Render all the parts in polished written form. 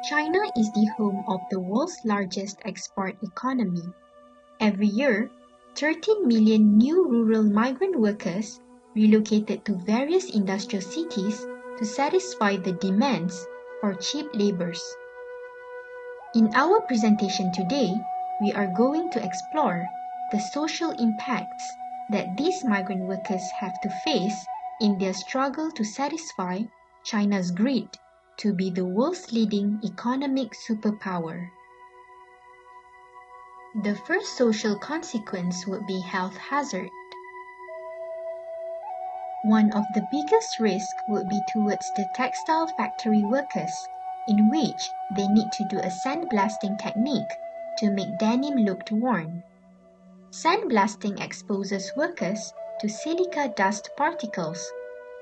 China is the home of the world's largest export economy. Every year, 13 million new rural migrant workers relocated to various industrial cities to satisfy the demands for cheap labors. In our presentation today, we are going to explore the social impacts that these migrant workers have to face in their struggle to satisfy China's greed to be the world's leading economic superpower. The first social consequence would be health hazard. One of the biggest risks would be towards the textile factory workers, in which they need to do a sandblasting technique to make denim look worn. Sandblasting exposes workers to silica dust particles,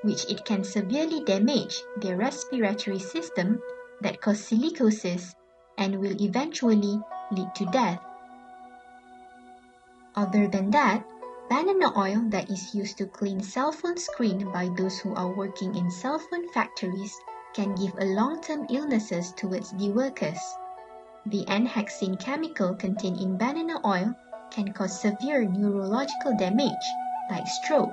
which it can severely damage their respiratory system that cause silicosis and will eventually lead to death. Other than that, banana oil that is used to clean cell phone screen by those who are working in cell phone factories can give a long-term illnesses towards the workers. The N-hexane chemical contained in banana oil can cause severe neurological damage like stroke.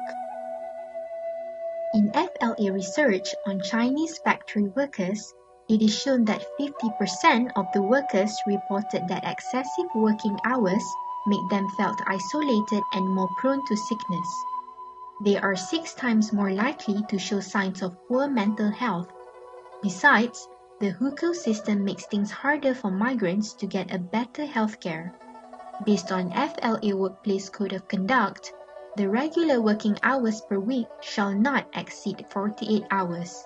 In FLA research on Chinese factory workers, it is shown that 50% of the workers reported that excessive working hours make them felt isolated and more prone to sickness. They are 6 times more likely to show signs of poor mental health. Besides, the hukou system makes things harder for migrants to get a better healthcare. Based on FLA Workplace Code of Conduct, the regular working hours per week shall not exceed 48 hours.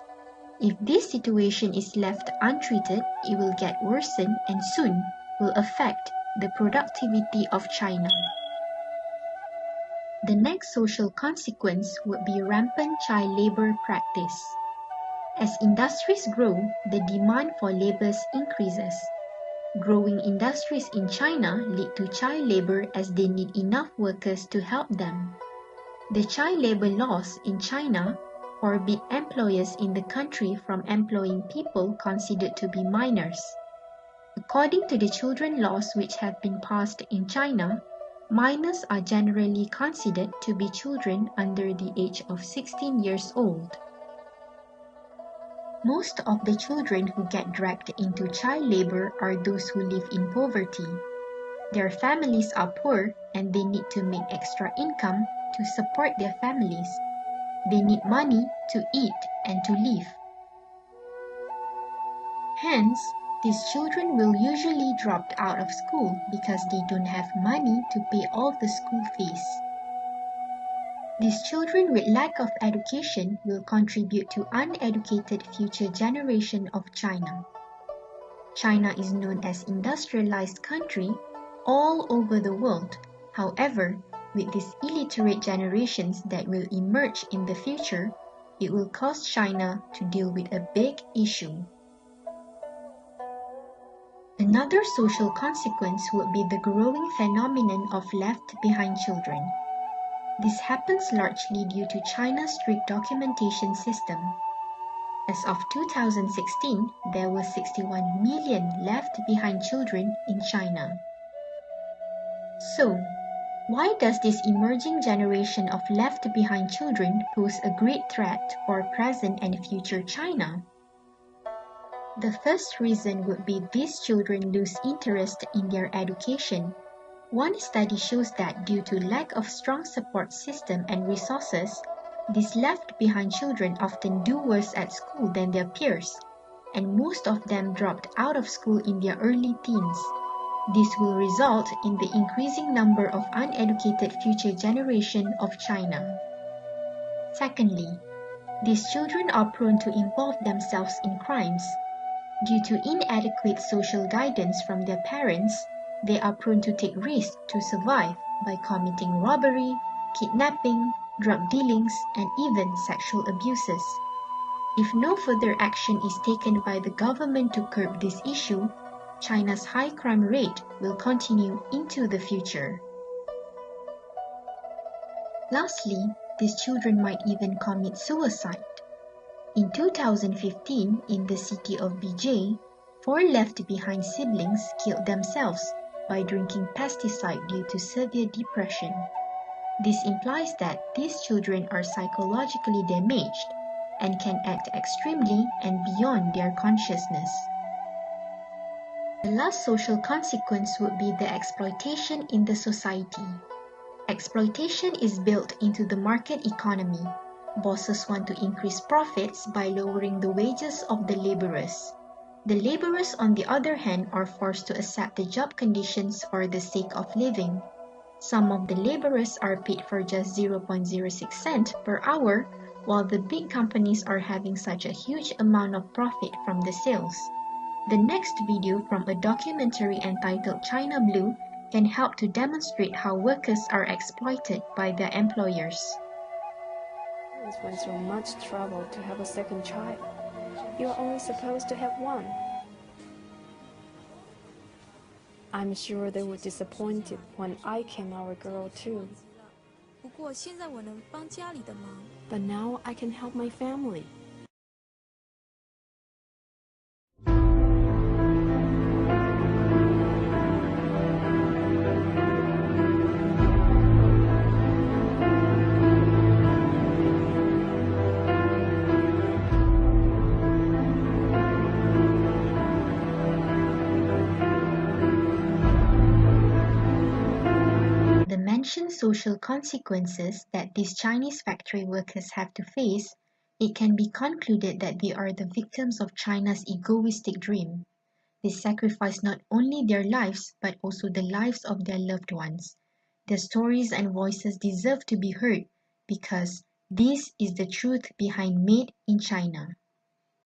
If this situation is left untreated, it will get worsened and soon will affect the productivity of China. The next social consequence would be rampant child labor practice. As industries grow, the demand for labor increases. Growing industries in China lead to child labor as they need enough workers to help them. The child labor laws in China forbid employers in the country from employing people considered to be minors. According to the children laws which have been passed in China, minors are generally considered to be children under the age of 16 years old. Most of the children who get dragged into child labor are those who live in poverty. Their families are poor and they need to make extra income to support their families. They need money to eat and to live. Hence, these children will usually drop out of school because they don't have money to pay all the school fees. These children with lack of education will contribute to uneducated future generation of China. China is known as industrialized country all over the world. However, with these illiterate generations that will emerge in the future, it will cause China to deal with a big issue. Another social consequence would be the growing phenomenon of left-behind children. This happens largely due to China's strict documentation system. As of 2016, there were 61 million left-behind children in China. So, why does this emerging generation of left-behind children pose a great threat for present and future China? The first reason would be these children lose interest in their education. One study shows that due to lack of strong support system and resources, these left-behind children often do worse at school than their peers, and most of them dropped out of school in their early teens. This will result in the increasing number of uneducated future generation of China. Secondly, these children are prone to involve themselves in crimes. Due to inadequate social guidance from their parents, they are prone to take risks to survive by committing robbery, kidnapping, drug dealings, and even sexual abuses. If no further action is taken by the government to curb this issue, China's high crime rate will continue into the future. Lastly, these children might even commit suicide. In 2015, in the city of Beijing, 4 left-behind siblings killed themselves by drinking pesticide due to severe depression. This implies that these children are psychologically damaged and can act extremely and beyond their consciousness. The last social consequence would be the exploitation in the society. Exploitation is built into the market economy. Bosses want to increase profits by lowering the wages of the laborers. The laborers, on the other hand, are forced to accept the job conditions for the sake of living. Some of the laborers are paid for just 0.06 cents per hour, while the big companies are having such a huge amount of profit from the sales. The next video from a documentary entitled China Blue can help to demonstrate how workers are exploited by their employers. Parents went through much trouble to have a second child. You are only supposed to have one. I'm sure they were disappointed when I came our girl too. 不过现在我能帮家里的忙。 But now I can help my family. The mentioned social consequences that these Chinese factory workers have to face, it can be concluded that they are the victims of China's egoistic dream. They sacrifice not only their lives but also the lives of their loved ones. Their stories and voices deserve to be heard because this is the truth behind Made in China.